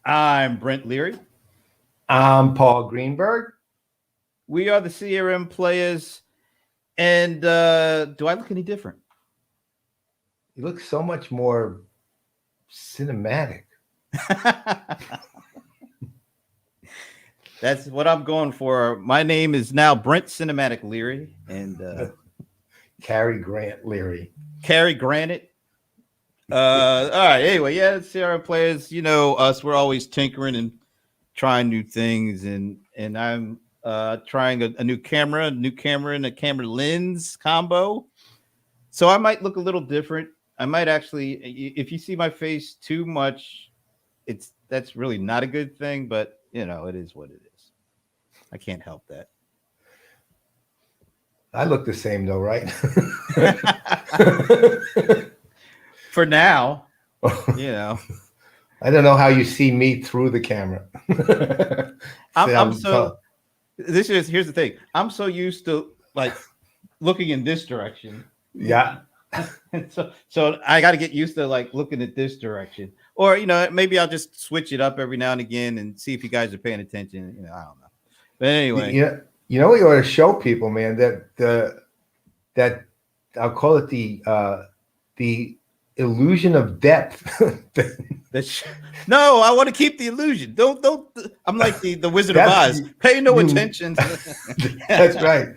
I'm Brent Leary. I'm Paul Greenberg. We are the CRM Playaz. And do I look any different? You look so much more cinematic. That's what I'm going for. My name is now Brent Cinematic Leary and Cary Grant Leary. Cary Granite. All right. Anyway, yeah, CRM Playaz. You know us. We're always tinkering and trying new things, and I'm trying a new camera and a camera lens combo. So I might look a little different. I might actually, if you see my face too much, that's really not a good thing. But you know, it is what it is. I can't help that. I look the same though, right? For now, you know. I don't know how you see me through the camera. Here's the thing. I'm so used to like looking in this direction. Yeah. so I got to get used to like looking at this direction, or you know, maybe I'll just switch it up every now and again and see if you guys are paying attention. You know, I don't know. But anyway, you know, we ought to show people, man, that I'll call it the illusion of depth. No, I want to keep the illusion. Don't. I'm like the Wizard of Oz. Pay no attention. That's right.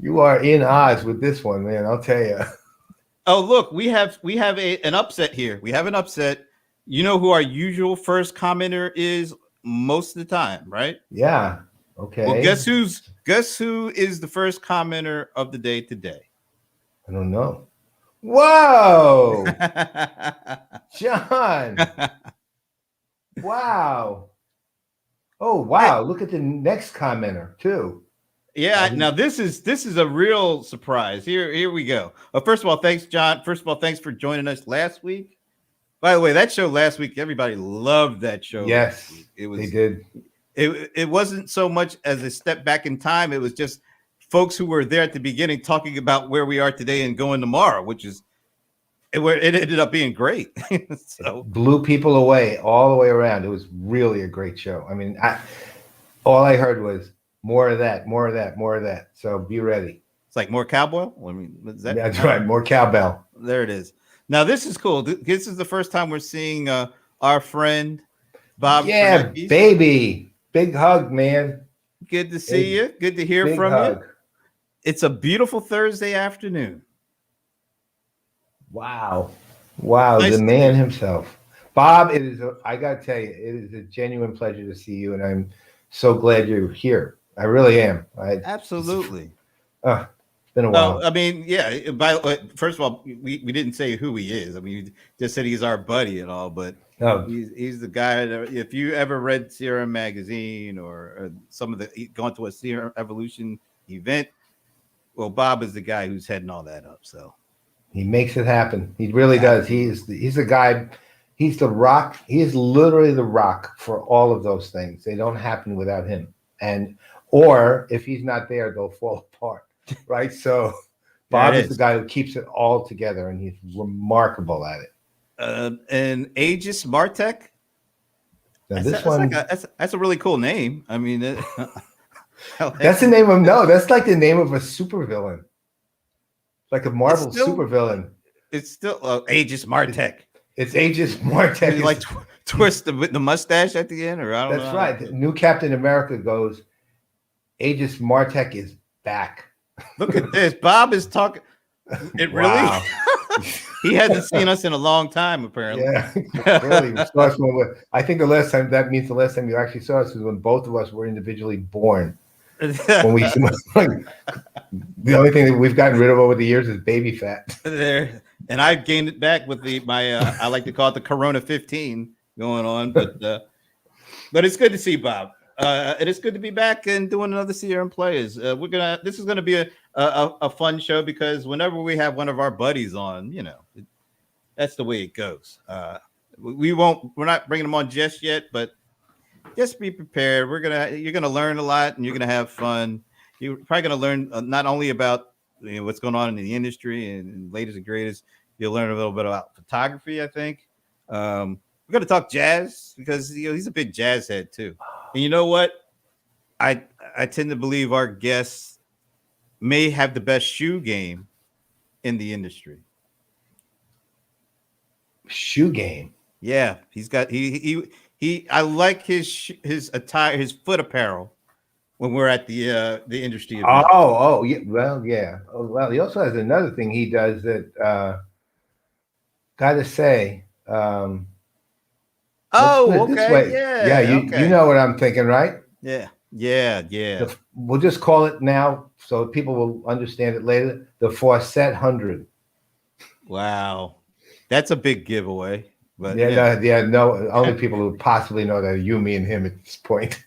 You are in Oz with this one, man. I'll tell you. Oh, look, we have an upset here. We have an upset. You know who our usual first commenter is most of the time, right? Yeah. Okay. Well, guess who is the first commenter of the day today? I don't know. Whoa, John. Wow. Oh, wow. Look at the next commenter too. Yeah, now this is a real surprise. Here we go. First of all, thanks, John. First of all, thanks for joining us last week. By the way, that show last week, everybody loved that show. Yes, they did. It wasn't so much as a step back in time. It was just folks who were there at the beginning talking about where we are today and going tomorrow, which is where it ended up being great. So it blew people away all the way around. It was really a great show. I mean, all I heard was more of that, more of that, more of that. So be ready. It's like more cowbell. I mean, that's right. More cowbell. There it is. Now this is cool. This is the first time we're seeing our friend Bob. Yeah, baby. Big hug, man. Good to see you. Good to hear from you. It's a beautiful Thursday afternoon. Wow. Nice, the man himself. Bob, I got to tell you, it is a genuine pleasure to see you, and I'm so glad you're here. I really am. Absolutely. It's been a while. I mean, yeah. First of all, we didn't say who he is. I mean, you just said he's our buddy and all, but he's the guy that, if you ever read CRM Magazine or some of gone to a CRM Evolution event, well, Bob is the guy who's heading all that up. So he makes it happen. He really does. He's the guy. He's the rock. He is literally the rock for all of those things. They don't happen without him. Or if he's not there, they'll fall apart. Right. So Bob is the guy who keeps it all together, and he's remarkable at it. And Aegis Martech. That's a really cool name. I mean, that's the name of that's like the name of a supervillain, like a Marvel supervillain. It's still Aegis Martech. It's Aegis Martech. Like twist the mustache at the end, or I don't know. That's right. The new Captain America goes, Aegis Martech is back. Look at this. Bob is talking. It really? Wow. He hasn't seen us in a long time, apparently. Yeah, really. I think the last time you actually saw us was when both of us were individually born. The only thing that we've gotten rid of over the years is baby fat. There, and I've gained it back with my I like to call it the Corona 15 going on, but it's good to see Bob. It is good to be back and doing another CRM Playaz. This is gonna be a fun show because whenever we have one of our buddies on, you know, that's the way it goes. We're not bringing them on just yet, but just be prepared. You're gonna learn a lot and you're gonna have fun. You're probably gonna learn not only about what's going on in the industry and latest and greatest. You'll learn a little bit about photography, I think. we're gonna talk jazz because he's a big jazz head too. And you know what? I tend to believe our guests may have the best shoe game in the industry. Shoe game. Yeah, he's got he. I like his attire, his foot apparel when we're at the industry event. Oh, yeah. Well, yeah. Oh, well, he also has another thing he does that. Gotta say, let's put it this Okay, way. Yeah, yeah, you know what I'm thinking, right? yeah, yeah. We'll just call it now so people will understand it later. The Fauscette 100. Wow, that's a big giveaway. But No, only people who possibly know that are you, me, and him at this point.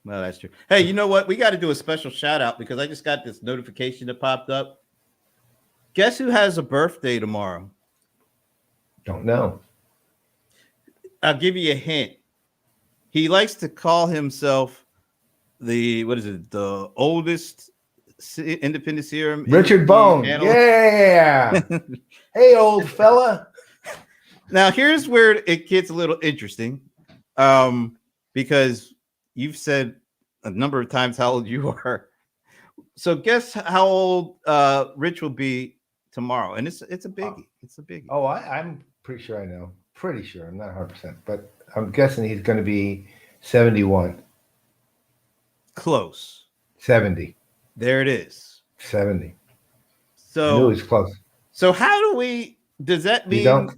Well, that's true. Hey, you know what? We got to do a special shout out because I just got this notification that popped up. Guess who has a birthday tomorrow? Don't know. I'll give you a hint. He likes to call himself the oldest independent CRM. Richard Bone. Yeah. Hey, old fella. Now, here's where it gets a little interesting, because you've said a number of times how old you are. So, guess how old Rich will be tomorrow, and it's a biggie. It's a biggie. Oh, I'm pretty sure I know. Pretty sure. I'm not 100%, but I'm guessing he's going to be 71. Close. 70. There it is. 70. So I knew he was close. So how do we? Does that mean? You don't?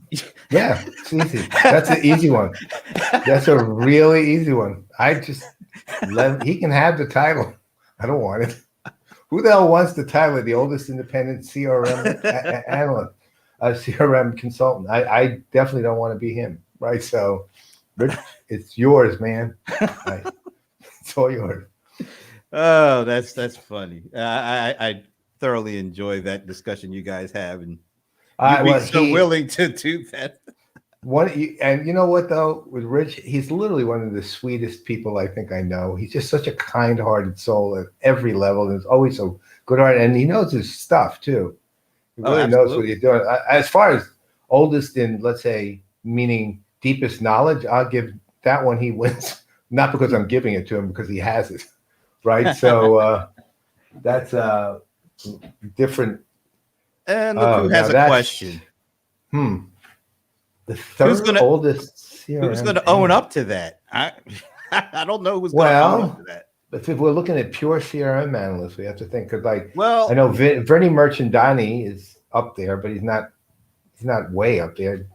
Yeah, it's easy. That's an easy one. That's a really easy one. I just he can have the title. I don't want it. Who the hell wants the title of the oldest independent CRM analyst, CRM consultant? I definitely don't want to be him, right? So, Rich, it's yours, man. It's all yours. Oh, that's funny. I thoroughly enjoy that discussion you guys have, and you'd be so willing to do that. And you know what though, with Rich, he's literally one of the sweetest people I think I know. He's just such a kind-hearted soul at every level, and is always so good-hearted, and he knows his stuff too. He really knows what he's doing. As far as oldest in, let's say, meaning deepest knowledge, I'll give that one. He wins, not because I'm giving it to him, because he has it, right? So that's different. And look who has a question. The third oldest CRM. Who's going to own up to that? I don't know who's going to own up to that. If we're looking at pure CRM analysts, we have to think because, I know Vernie Merchandani is up there, but he's not way up there.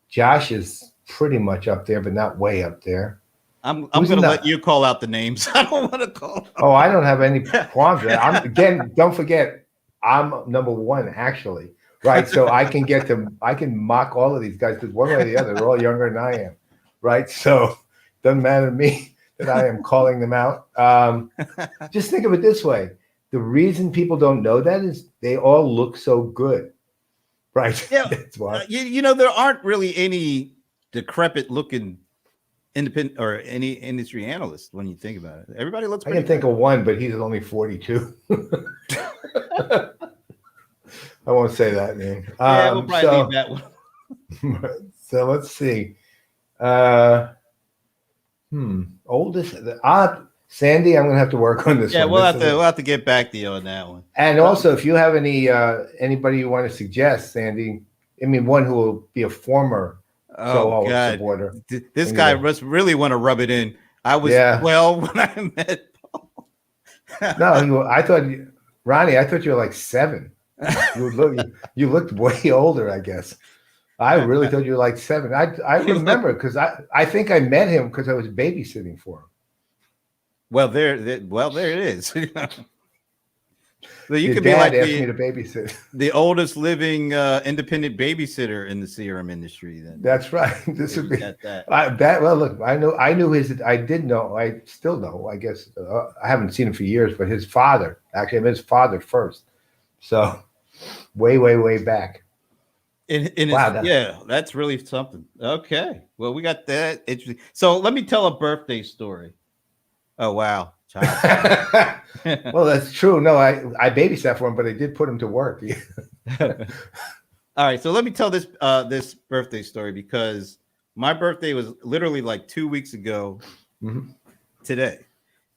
Josh is pretty much up there, but not way up there. I'm going to let you call out the names. I don't want to call them. Oh, I don't have any qualms with that. Again, don't forget, I'm number one actually. Right, so I can mock all of these guys because one way or the other, they're all younger than I am, right? So it doesn't matter to me that I am calling them out. Just think of it this way: the reason people don't know that is they all look so good, right? Yeah, that's why. There aren't really any decrepit-looking independent or any industry analyst when you think about it. Everybody looks. I can think of one, but he's only 42. I won't say that name. Yeah, we'll probably leave that one. So let's see. Oldest. Sandy, I'm gonna have to work on this. Yeah, one. we'll have to get back to you on that one. And also, if you have anybody you want to suggest, Sandy, I mean, one who will be a former supporter. This guy must really want to rub it in. I was 12 when I met Paul. No, I thought Ronnie. I thought you were like 7. You looked way older, I guess. I really thought you were like 7. I remember because I think I met him because I was babysitting for him. Well, there it is. So you could be like me to babysit. The oldest living independent babysitter in the CRM industry. Then that's right. This would be that. Well, look, I knew his. I did know. I still know. I guess I haven't seen him for years, but his father. Actually, I met his father first. So way back. That's really something. Okay. Well, we got that. Interesting. So let me tell a birthday story. Oh, wow. Well, that's true. No, I babysat for him, but I did put him to work. All right. So let me tell this birthday story because my birthday was literally like 2 weeks ago today.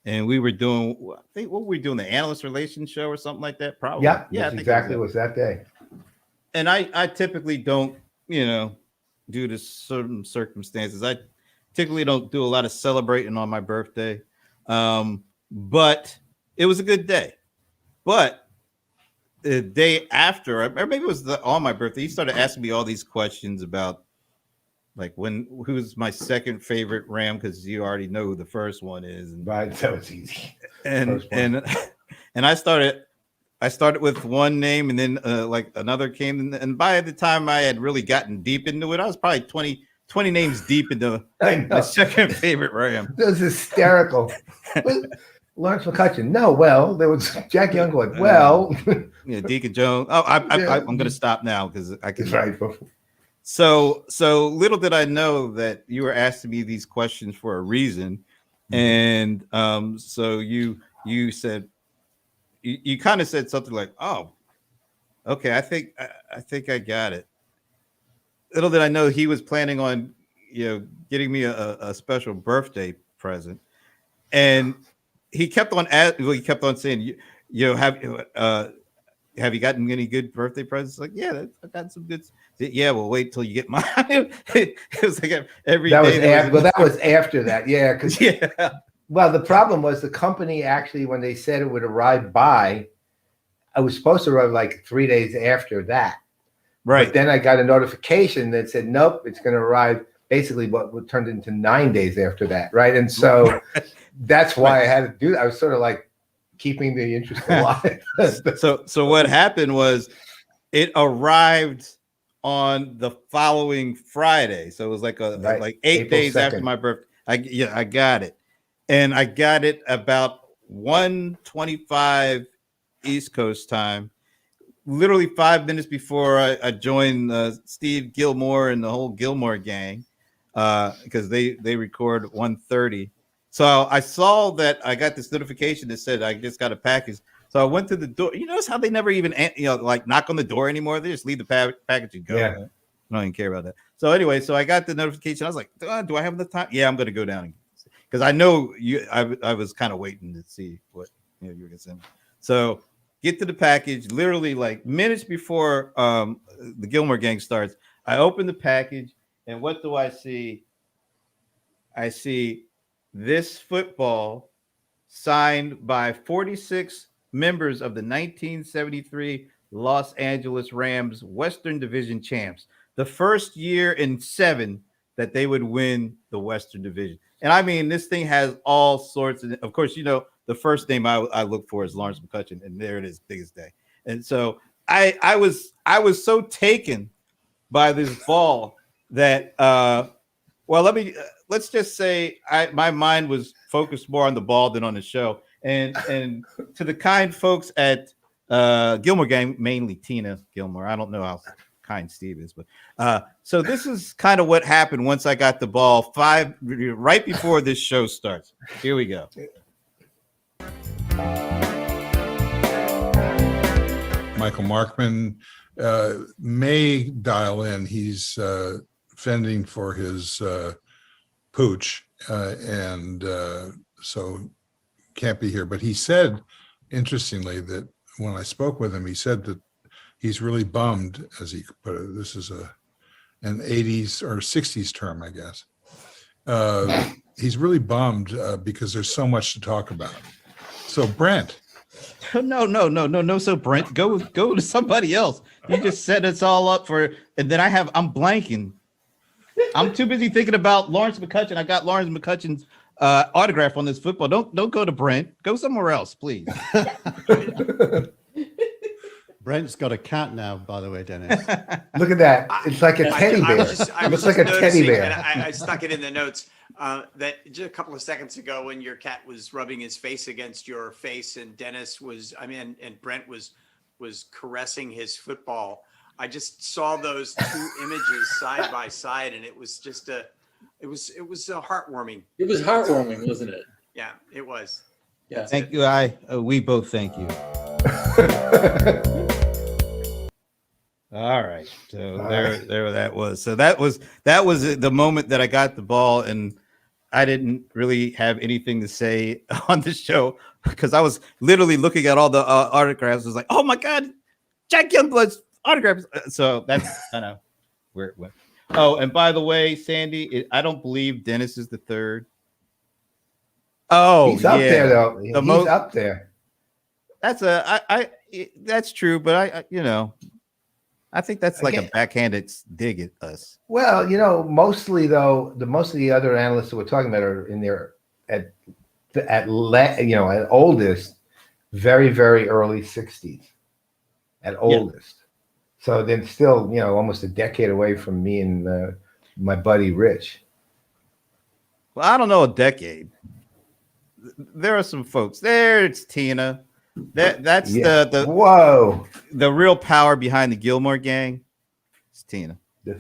And we were doing, I think, what were we doing? The Analyst Relations show or something like that? Probably. Yeah, Yeah, that's exactly was that day. And I typically don't, due to certain circumstances, I typically don't do a lot of celebrating on my birthday. But it was a good day. But the day after, or maybe it was on my birthday, he started asking me all these questions about like who's my second favorite Ram, because you already know who the first one is. And, right, that was easy. And I started with one name, and then like another came, and by the time I had really gotten deep into it, I was probably 20 names deep into my second favorite Ram. That was hysterical. Lawrence McCutcheon. No, well, there was Jack Youngblood. Well, Deacon Jones. Oh, I'm going to stop now because I can. Right. So little did I know that you were asking me these questions for a reason, and so you said you kind of said something like, "Oh, okay, I think I got it." Little did I know he was planning on getting me a special birthday present, and he kept on saying, have you gotten any good birthday presents? Like, yeah, I got some good. Yeah, well, wait till you get mine. It was like every day. That was after that. Yeah, because well, the problem was the company actually, when they said it would arrive I was supposed to arrive like 3 days after that. Right. But then I got a notification that said, nope, it's going to arrive basically what turned into 9 days after that. Right. And so that's why I had to do that. I was sort of like keeping the interest alive. So what happened was it arrived on the following Friday. So it was like like 8 April days 2nd. after my birthday. I got it. And I got it about 1:25 East Coast time. Literally 5 minutes before I joined Steve Gilmore and the whole Gilmore gang, because they record 1:30. So I saw that I got this notification that said I just got a package. So I went to the door. You notice how they never even like knock on the door anymore? They just leave the package and go. Yeah. I don't even care about that. So anyway, so I got the notification. I was like, do I have enough time? Yeah, I'm going to go down because I know you. I was kind of waiting to see what you were going to send me. So get to the package. Literally like minutes before the Gilmore gang starts, I open the package, and what do I see? I see this football signed by 46 members of the 1973 Los Angeles Rams Western Division champs. The first year in 7 that they would win the Western Division. And I mean, this thing has all sorts of course, the first name I look for is Lawrence McCutcheon, and there it is, biggest day. And so I was so taken by this ball that let's just say my mind was focused more on the ball than on the show. And to the kind folks at Gilmore Gang, mainly Tina Gilmore. I don't know how kind Steve is, but so this is kind of what happened once I got the ball right before this show starts. Here we go. Michael Markman may dial in. He's fending for his pooch, and so can't be here. But he said, interestingly, that when I spoke with him, he said that he's really bummed, as he put it. This is an 80s or 60s term, I guess. He's really bummed because there's so much to talk about. So Brent. No. So Brent, go to somebody else. You just set us all up for, and then I'm blanking. I'm too busy thinking about Lawrence McCutcheon. I got Lawrence McCutcheon's autograph on this football. Don't go to Brent. Go somewhere else, please. Brent's got a cat now, by the way, Dennis. Look at that. It's like a teddy bear. It looks like a teddy bear. And I stuck it in the notes that just a couple of seconds ago when your cat was rubbing his face against your face and and Brent was caressing his football. I just saw those two images side by side, and it was just it was heartwarming. It was heartwarming, wasn't it? Yeah, it was. Yeah. Thank you. We both thank you. All right. So All there that was. So that was the moment that I got the ball, and I didn't really have anything to say on the show because I was literally looking at all the autographs. I was like, oh my God, Jack Youngblood's autographs. So that's kind of where it went. Oh, and by the way, Sandy, I don't believe Dennis is the third. Oh, He's up there though. The He's up there. That's that's true, but I think that's like a backhanded dig at us. Well, mostly though, most of the other analysts that we're talking about are in there at oldest, very, very early 60s at oldest. So then still, almost a decade away from me and my buddy Rich. Well, I don't know, a decade. There are some folks there. It's Tina. That's the whoa, the real power behind the Gilmore Gang. It's Tina, the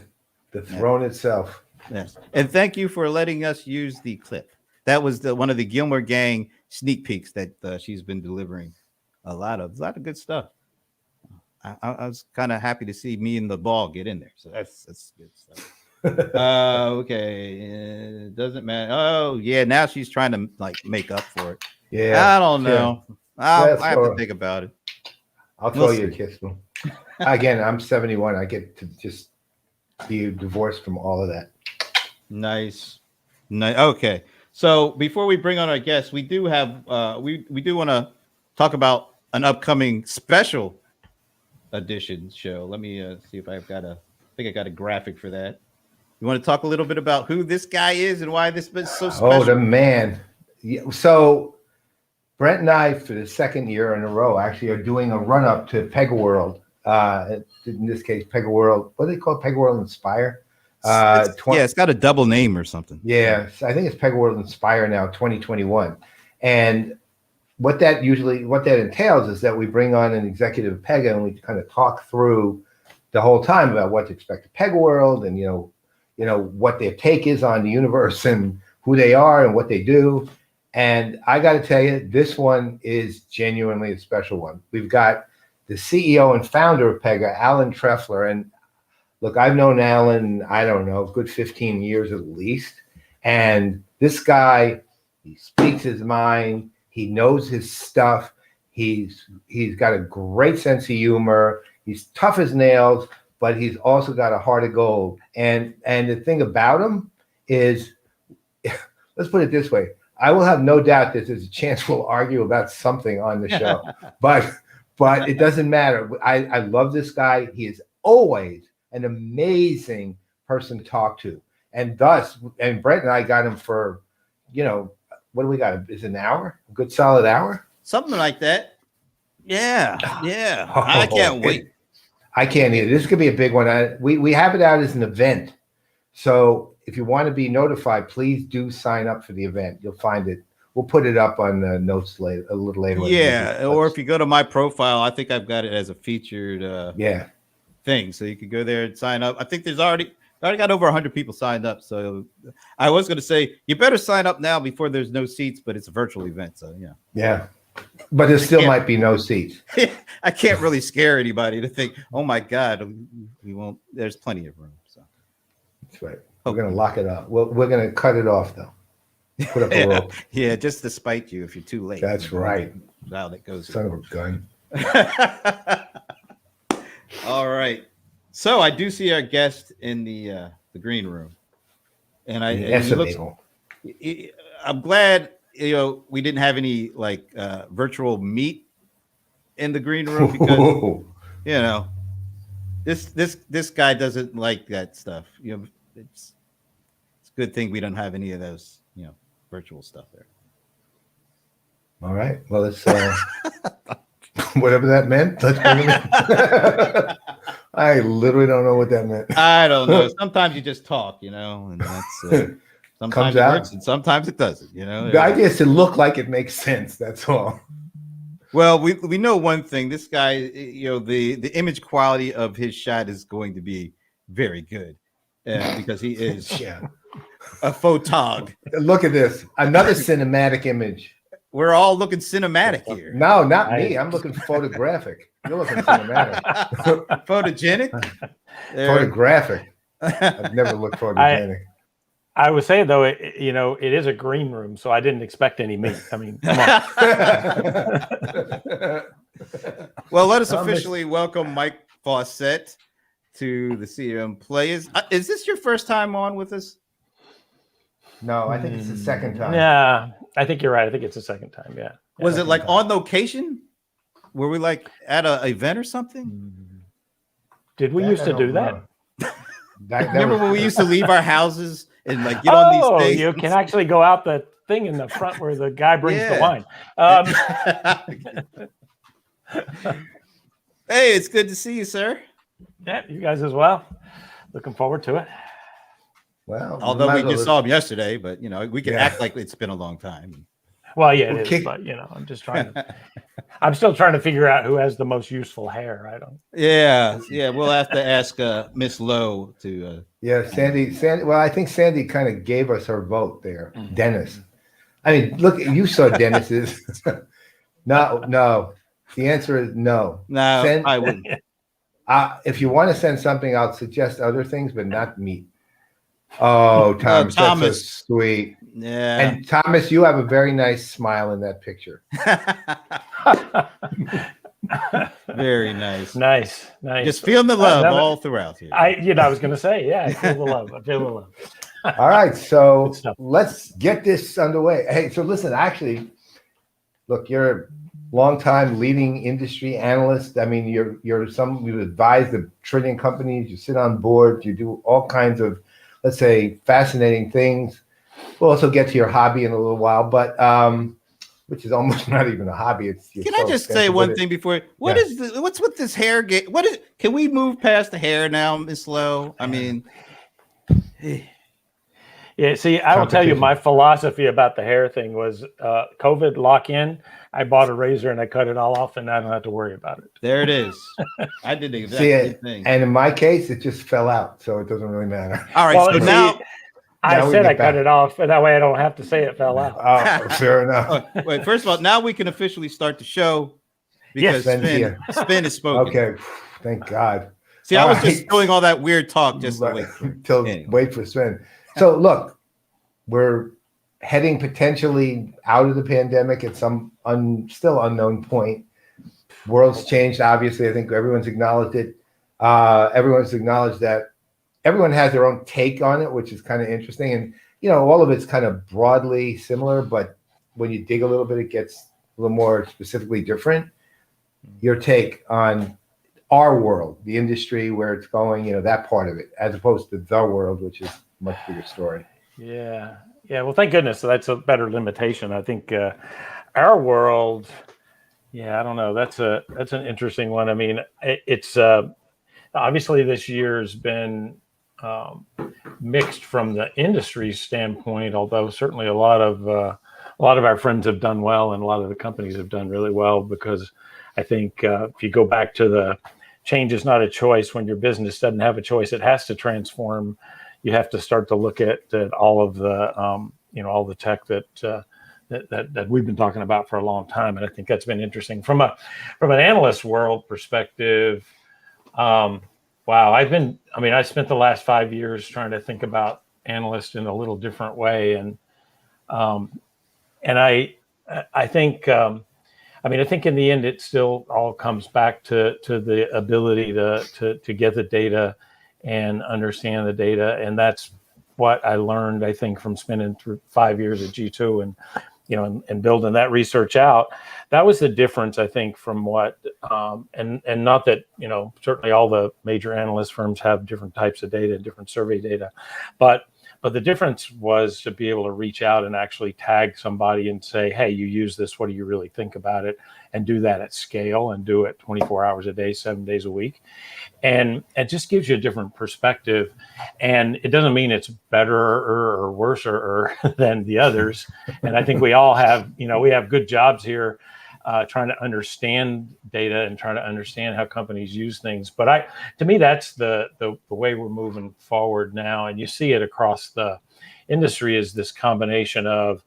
throne itself. Yes, and thank you for letting us use the clip. That was one of the Gilmore Gang sneak peeks that she's been delivering. A lot of good stuff. I was kind of happy to see me and the ball get in there. So that's good stuff. Okay, it doesn't matter. Oh yeah, now she's trying to make up for it. Yeah, I don't know. I have to think about it. I'll throw you a kiss. Again, I'm 71. I get to just be divorced from all of that. Nice. Okay. So before we bring on our guests, we do have we do want to talk about an upcoming special edition show. Let me see if I've got I think I got a graphic for that. You want to talk a little bit about who this guy is and why this is so special? Oh, the man. Yeah, so Brent and I, for the second year in a row, actually are doing a run-up to Pega World. In this case, Pega World. What do they call it? Pega World Inspire? It's got a double name or something. Yeah, I think it's Pega World Inspire now, 2021. And what that entails is that we bring on an executive of Pega and we kind of talk through the whole time about what to expect at Pega World and what their take is on the universe and who they are and what they do. And I got to tell you, this one is genuinely a special one. We've got the CEO and founder of Pega, Alan Treffler. And look, I've known Alan, I don't know, a good 15 years at least. And this guy, he speaks his mind. He knows his stuff. He's got a great sense of humor. He's tough as nails, but he's also got a heart of gold. And the thing about him is, let's put it this way. I will have no doubt that there's a chance we'll argue about something on the show, but it doesn't matter. I love this guy. He is always an amazing person to talk to. And Brent and I got him for, what do we got? Is it an hour? A good solid hour? Something like that. Yeah. I can't wait. I can't either. This could be a big one. We have it out as an event. So if you want to be notified, please do sign up for the event. You'll find it. We'll put it up on the notes later, a little later. Yeah, or if you go to my profile, I think I've got it as a featured thing. So you could go there and sign up. I think there's already got over 100 people signed up. So I was going to say, you better sign up now before there's no seats, but it's a virtual event. So yeah. Yeah. But there still might be no seats. I can't really scare anybody to think, oh my God, we won't. There's plenty of room. So that's right. We're going to lock it up. We're going to cut it off though. Put up a rope. Yeah, just to spite you if you're too late. That's right. Wow, that goes. Son of a gun. All right. So I do see our guest in the green room, and I'm glad we didn't have any virtual meet in the green room because this guy doesn't like that stuff. It's a good thing we don't have any of those virtual stuff there. All right. Well, it's whatever that meant. Let's bring him in. I literally don't know what that meant. I don't know. Sometimes you just talk, and that's sometimes it works and sometimes it doesn't. The idea is to look like it makes sense. That's all. Well, we know one thing. This guy, the image quality of his shot is going to be very good because he is a photog. Look at this. Another cinematic image. We're all looking cinematic here. No, not me. I'm looking photographic. You're looking cinematic. Photogenic. Photographic. I've never looked photogenic. I would say though, it is a green room, so I didn't expect any meat. I mean, come on. Well, let us officially welcome Mike Fauscette to the CRM Playaz. Is this your first time on with us? No, I think it's the second time. Yeah, I think you're right. I think it's the second time. Yeah. Was it like on location? Were we like at an event or something? Did we used to do that? Remember when we used to leave our houses and like get on these things? You can actually go out the thing in the front where the guy brings the wine. Hey, it's good to see you, sir. Yeah, you guys as well. Looking forward to it. Well, although we just saw him yesterday, but we can act like it's been a long time. Well, yeah, it is, but I'm just trying to. I'm still trying to figure out who has the most useful hair. I don't. Yeah. We'll have to ask Miss Lowe to. Yeah, Sandy. Well, I think Sandy kind of gave us her vote there. Dennis. I mean, look, you saw Dennis's. No. The answer is no. No, I wouldn't. If you want to send something, I'll suggest other things, but not meat. Oh, Thomas, that's so sweet. Yeah. And Thomas, you have a very nice smile in that picture. Very nice. Nice. Just feeling the love all throughout here. I was going to say, yeah, I feel the love. All right, so let's get this underway. Hey, so listen, actually, look, you're a long-time leading industry analyst. I mean, you advise the trillion companies. You sit on board. You do all kinds of, let's say, fascinating things. We'll also get to your hobby in a little while, but which is almost not even a hobby. Can I just say one thing before? What's with this hair? Can we move past the hair now, Miss Lowe? I mean, yeah. See, I will tell you, my philosophy about the hair thing was COVID lock-in. I bought a razor and I cut it all off, and I don't have to worry about it. There it is. I did the exact same thing. And in my case, it just fell out, so it doesn't really matter. All right. Well, so now I said I cut it off, and that way I don't have to say it fell out. Oh, fair enough. Wait, first of all, now we can officially start the show because Spin is spoken. Okay, thank God. See, I was just doing all that weird talk just to wait for Spin. So look, we're heading potentially out of the pandemic at some still unknown point. World's changed, obviously. I think everyone's acknowledged it. Everyone's acknowledged that everyone has their own take on it, which is kind of interesting. And, all of it's kind of broadly similar, but when you dig a little bit, it gets a little more specifically different. Your take on our world, the industry, where it's going, that part of it, as opposed to the world, which is a much bigger story. Yeah. Well, thank goodness. That's a better limitation. I think our world. Yeah, I don't know. That's an interesting one. I mean, it's obviously this year's been mixed from the industry standpoint. Although certainly a lot of our friends have done well, and a lot of the companies have done really well, because I think if you go back to the change is not a choice. When your business doesn't have a choice, it has to transform. You have to start to look at all of the all the tech that we've been talking about for a long time, and I think that's been interesting from an analyst world perspective. Wow, I spent the last 5 years trying to think about analysts in a little different way, and I think I think in the end it still all comes back to the ability to get the data and understand the data. And that's what I learned, I think, from spending through 5 years at G2 and building that research out. That was the difference, I think, from what, and not that, certainly all the major analyst firms have different types of data, different survey data, but the difference was to be able to reach out and actually tag somebody and say, hey, you use this, what do you really think about it? And do that at scale and do it 24 hours a day, 7 days a week. And it just gives you a different perspective. And it doesn't mean it's better or worse or than the others. And I think we all have, we have good jobs here trying to understand data and trying to understand how companies use things. But to me, that's the way we're moving forward now. And you see it across the industry, is this combination of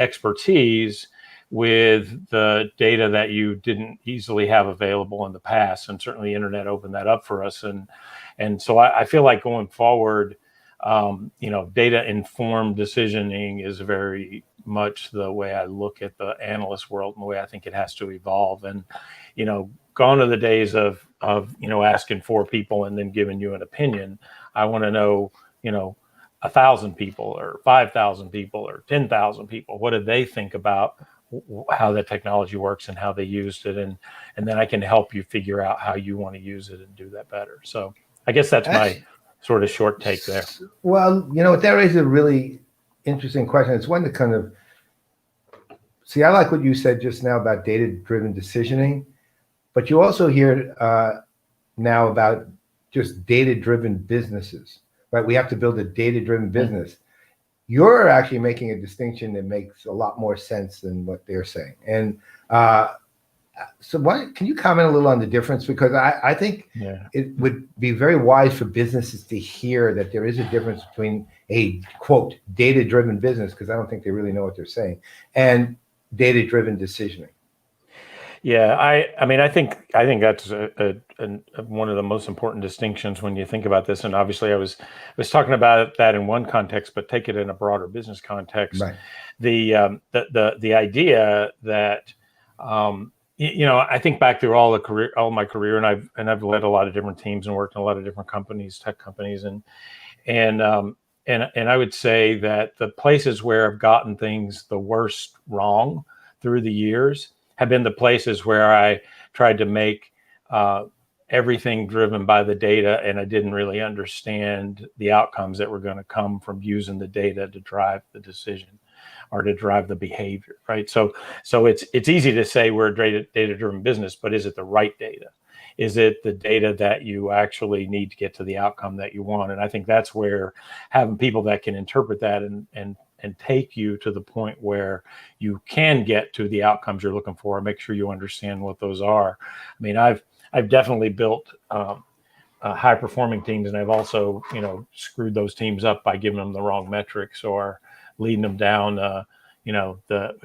expertise with the data that you didn't easily have available in the past. And certainly the internet opened that up for us. And so I feel like going forward, data informed decisioning is very much the way I look at the analyst world and the way I think it has to evolve. And, gone are the days of asking 4 people and then giving you an opinion. I want to know, 1,000 people or 5,000 people or 10,000 people. What do they think about how the technology works and how they used it? And then I can help you figure out how you want to use it and do that better. So I guess that's my sort of short take there. Well, that raises a really interesting question. It's one that kind of, see, I like what you said just now about data-driven decisioning, but you also hear now about just data-driven businesses, right? We have to build a data-driven business. You're actually making a distinction that makes a lot more sense than what they're saying. And so can you comment a little on the difference? Because I think it would be very wise for businesses to hear that there is a difference between a, quote, data-driven business, because I don't think they really know what they're saying, and data-driven decisioning. Yeah, I think that's one of the most important distinctions when you think about this. And obviously, I was talking about that in one context, but take it in a broader business context. Right. The idea that I think back through all my career, and I've led a lot of different teams and worked in a lot of different companies, tech companies, and I would say that the places where I've gotten things the worst wrong through the years have been the places where I tried to make everything driven by the data, and I didn't really understand the outcomes that were going to come from using the data to drive the decision or to drive the behavior, right? So it's easy to say we're a data-driven business, but is it the right data? Is it the data that you actually need to get to the outcome that you want? And I think that's where having people that can interpret that and take you to the point where you can get to the outcomes you're looking for, make sure you understand what those are. I mean, I've definitely built high performing teams, and I've also, screwed those teams up by giving them the wrong metrics or leading them down,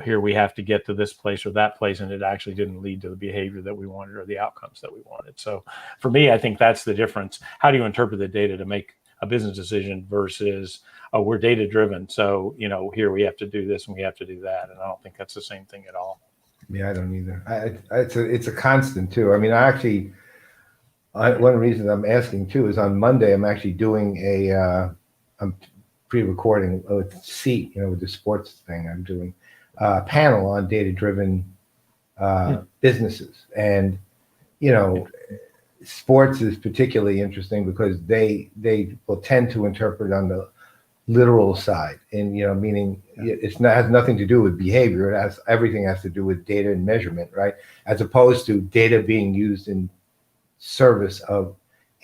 here we have to get to this place or that place, and it actually didn't lead to the behavior that we wanted or the outcomes that we wanted. So for me, I think that's the difference. How do you interpret the data to make a business decision versus, we're data driven, so here we have to do this and we have to do that, and I don't think that's the same thing at all. Yeah, I don't either. It's a constant too. I mean, one of the reasons I'm asking too is on Monday I'm actually doing I'm pre-recording with Seat, with the sports thing. I'm doing a panel on data-driven businesses, and sports is particularly interesting because they will tend to interpret on the literal side, and meaning has nothing to do with behavior. Everything has to do with data and measurement, right? As opposed to data being used in service of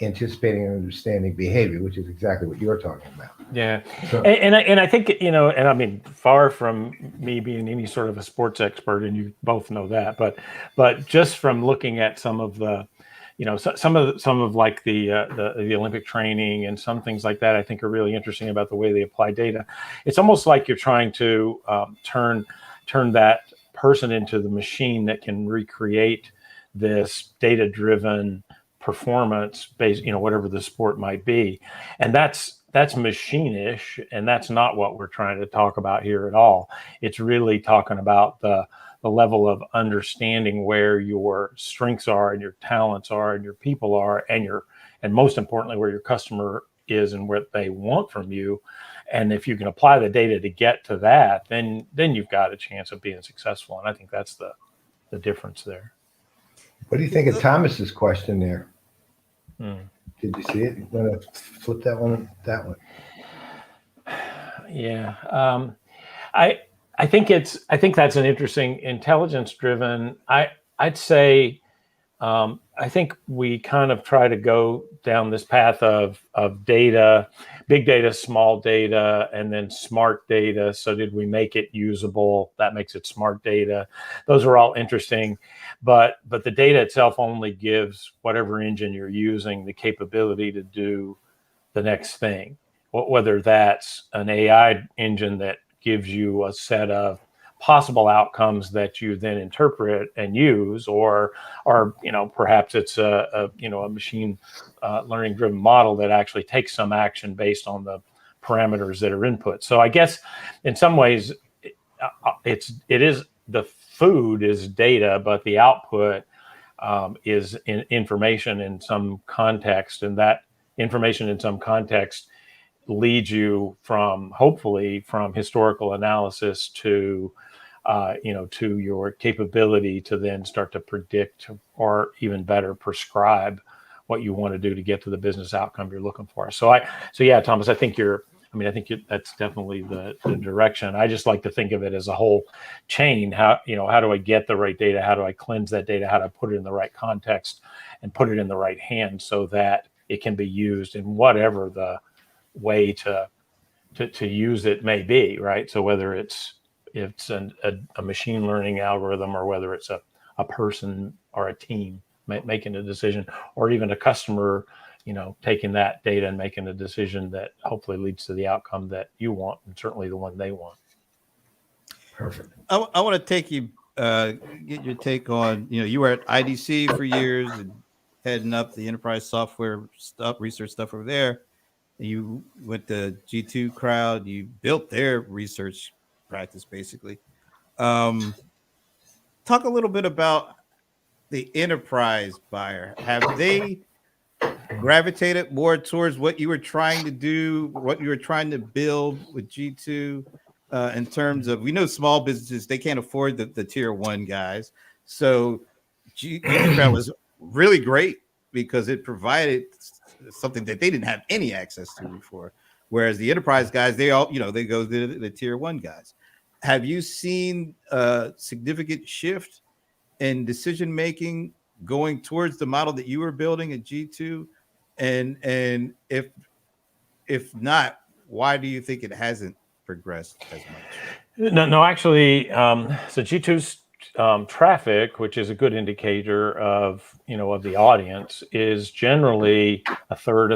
anticipating and understanding behavior, which is exactly what you're talking about. Yeah, so, and I think and I mean, far from me being any sort of a sports expert, and you both know that, but just from looking at some of the some of like the Olympic training and some things like that, I think are really interesting about the way they apply data. It's almost like you're trying to turn that person into the machine that can recreate this data-driven performance based, whatever the sport might be, and that's machine-ish, and that's not what we're trying to talk about here at all. It's really talking about the level of understanding where your strengths are and your talents are and your people are and most importantly where your customer is and what they want from you. And if you can apply the data to get to that, then you've got a chance of being successful. And I think that's the difference there. What do you think of Thomas's question there? Did you see it? You want to flip that one? Yeah. I think that's an interesting intelligence driven. I'd say I think we kind of try to go down this path of data, big data, small data, and then smart data. So did we make it usable? That makes it smart data. Those are all interesting, but the data itself only gives whatever engine you're using the capability to do the next thing. Whether that's an AI engine that gives you a set of possible outcomes that you then interpret and use, or perhaps it's a machine learning driven model that actually takes some action based on the parameters that are input. So I guess in some ways it is, the food is data, but the output is information in some context, and that information in some context leads you hopefully from historical analysis to to your capability to then start to predict, or even better, prescribe what you want to do to get to the business outcome you're looking for. So yeah, Thomas, I think that's definitely the direction. I just like to think of it as a whole chain. How do I get the right data? How do I cleanse that data? How do I put it in the right context and put it in the right hands so that it can be used in whatever the way to use it may be, right? So whether it's a machine learning algorithm, or whether it's a person or a team making a decision, or even a customer, taking that data and making a decision that hopefully leads to the outcome that you want, and certainly the one they want. Perfect. I want to take you, get your take on, you were at IDC for years and heading up the enterprise software stuff, research stuff over there. You went to G2 crowd, you built their research practice basically. Talk a little bit about the enterprise buyer. Have they gravitated more towards what you were trying to do, what you were trying to build with G2, in terms of, we know small businesses, they can't afford the tier one guys. So G2 crowd was really great because it provided something that they didn't have any access to before. Whereas the enterprise guys, they all, they go to the tier one guys. Have you seen a significant shift in decision making going towards the model that you were building at G2? And if not, why do you think it hasn't progressed as much? No, actually, so G2's traffic, which is a good indicator of the audience, is generally a third.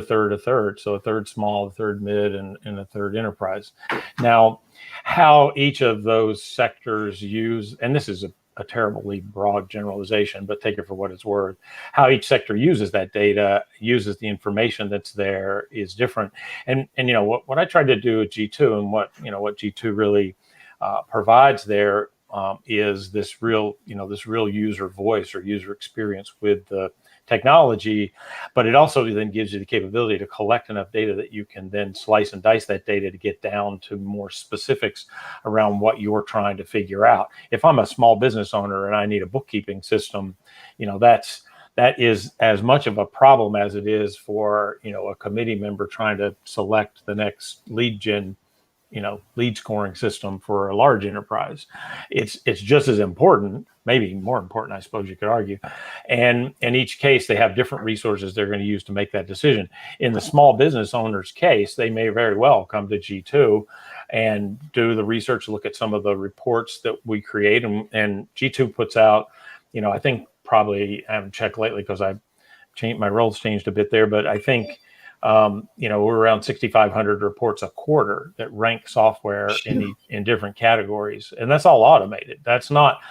So a third small, a third mid, and a third enterprise. Now, how each of those sectors use, and this is a terribly broad generalization, but take it for what it's worth, how each sector uses that data, uses the information that's there, is different. And what I tried to do at G2, and what G2 really provides there, is this real user voice or user experience with the technology, but it also then gives you the capability to collect enough data that you can then slice and dice that data to get down to more specifics around what you're trying to figure out. If I'm a small business owner and I need a bookkeeping system, that is as much of a problem as it is for a committee member trying to select the next lead scoring system for a large enterprise. It's just as important, maybe more important, I suppose you could argue. And in each case, they have different resources they're going to use to make that decision. In the small business owner's case, they may very well come to G2 and do the research, look at some of the reports that we create. And G2 puts out, I think probably, I haven't checked lately because my role's changed a bit there, but I think we're around 6,500 reports a quarter that rank software in different categories, and that's all automated. That's not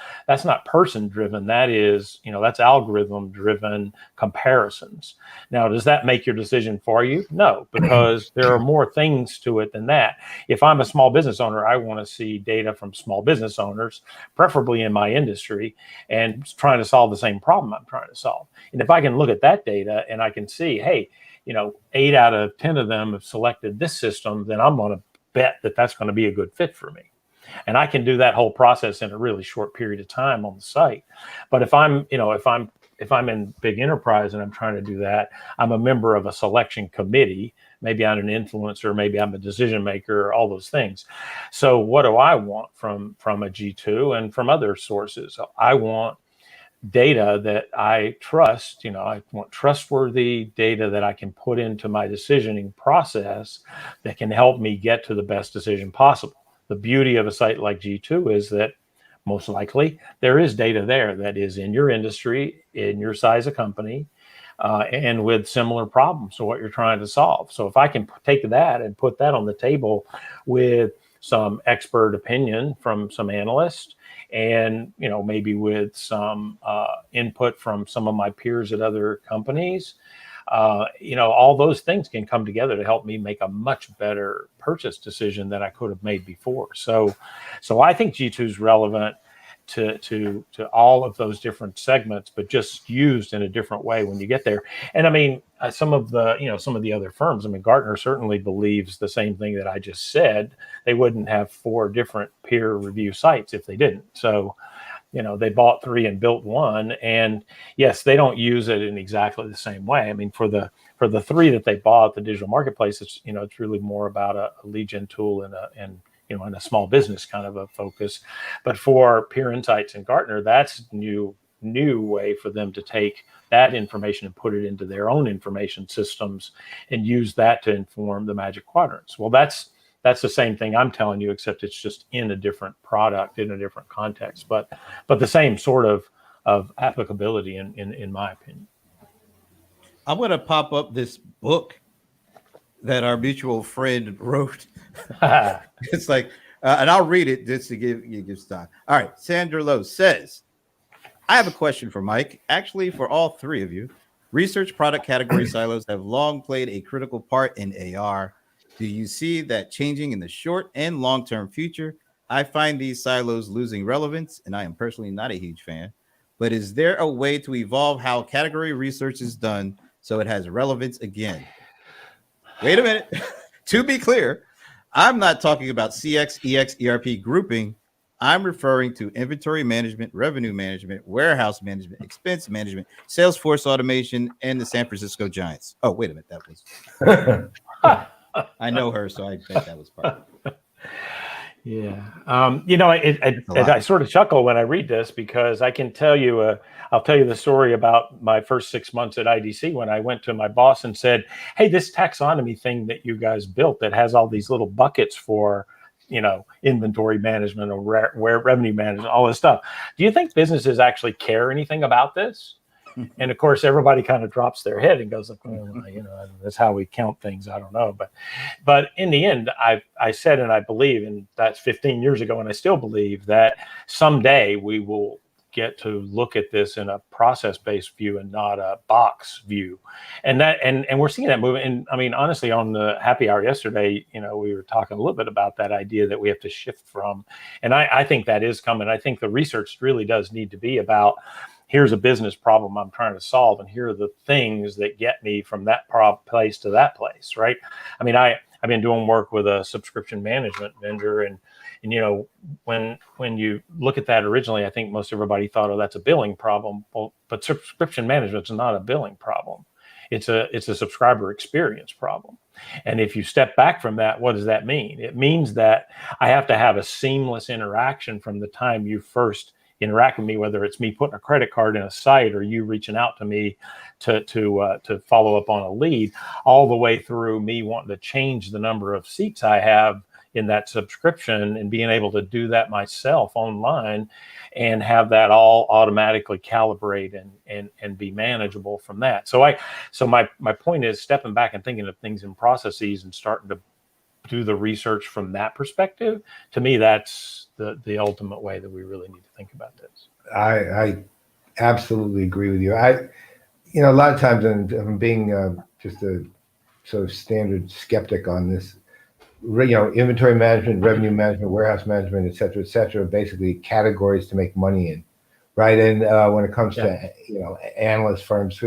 person driven. That is, that's algorithm driven comparisons. Now, does that make your decision for you? No, because there are more things to it than that. If I'm a small business owner, I want to see data from small business owners, preferably in my industry, and trying to solve the same problem I'm trying to solve. And if I can look at that data and I can see, hey, 8 out of 10 of them have selected this system, then I'm going to bet that that's going to be a good fit for me. And I can do that whole process in a really short period of time on the site. But if I'm in big enterprise and I'm trying to do that, I'm a member of a selection committee. Maybe I'm an influencer, maybe I'm a decision maker, all those things. So what do I want from a G2 and from other sources? I want data that I trust. I want trustworthy data that I can put into my decisioning process that can help me get to the best decision possible. The beauty of a site like G2 is that most likely there is data there that is in your industry, in your size of company, and with similar problems to what you're trying to solve. So if I can take that and put that on the table with some expert opinion from some analysts, and maybe with some input from some of my peers at other companies. All those things can come together to help me make a much better purchase decision than I could have made before. So I think G2 is relevant to all of those different segments, but just used in a different way when you get there. And I mean, some of the other firms, I mean, Gartner certainly believes the same thing that I just said. They wouldn't have 4 different peer review sites if they didn't. So, they bought 3 and built 1, and yes, they don't use it in exactly the same way. I mean, for the 3 that they bought, the digital marketplace, it's really more about a lead gen tool and a small business kind of a focus. But for Peer Insights and Gartner, that's new way for them to take that information and put it into their own information systems and use that to inform the Magic Quadrants. Well, that's the same thing I'm telling you, except it's just in a different product, in a different context, but the same sort of applicability in my opinion. I'm going to pop up this book that our mutual friend wrote. It's like, and I'll read it just to give time. All right. Sandra Lowe says, I have a question for Mike, actually for all 3 of you. Research product category silos have long played a critical part in AR. Do you see that changing in the short and long-term future? I find these silos losing relevance, and I am personally not a huge fan. But is there a way to evolve how category research is done so it has relevance again? Wait a minute. To be clear, I'm not talking about CX, EX, ERP grouping. I'm referring to inventory management, revenue management, warehouse management, expense management, Salesforce automation, and the San Francisco Giants. Oh, wait a minute. That was... I know her, so I bet that was part of it. Yeah. I sort of chuckle when I read this because I can tell you, I'll tell you the story about my first 6 months at IDC when I went to my boss and said, hey, this taxonomy thing that you guys built that has all these little buckets for, inventory management or where revenue management, all this stuff. Do you think businesses actually care anything about this? And of course, everybody kind of drops their head and goes, that's how we count things. I don't know. But in the end, I said, and I believe, and that's 15 years ago, and I still believe that someday we will get to look at this in a process-based view and not a box view. And we're seeing that movement. And I mean, honestly, on the happy hour yesterday, we were talking a little bit about that idea that we have to shift from. And I think that is coming. I think the research really does need to be about, here's a business problem I'm trying to solve, and here are the things that get me from that place to that place, right? I mean, I've been doing work with a subscription management vendor, and when you look at that originally, I think most everybody thought, oh, that's a billing problem. Well, but subscription management is not a billing problem. It's a subscriber experience problem. And if you step back from that, what does that mean? It means that I have to have a seamless interaction from the time you first interact with me, whether it's me putting a credit card in a site or you reaching out to me to follow up on a lead, all the way through me wanting to change the number of seats I have in that subscription and being able to do that myself online and have that all automatically calibrate and be manageable from that. So my point is stepping back and thinking of things in processes and starting to do the research from that perspective. To me, that's the ultimate way that we really need to think about this. I absolutely agree with you. A lot of times I'm being just a sort of standard skeptic on this. Inventory management, revenue management, warehouse management, et cetera, basically categories to make money in, right? And when it comes to analyst firms,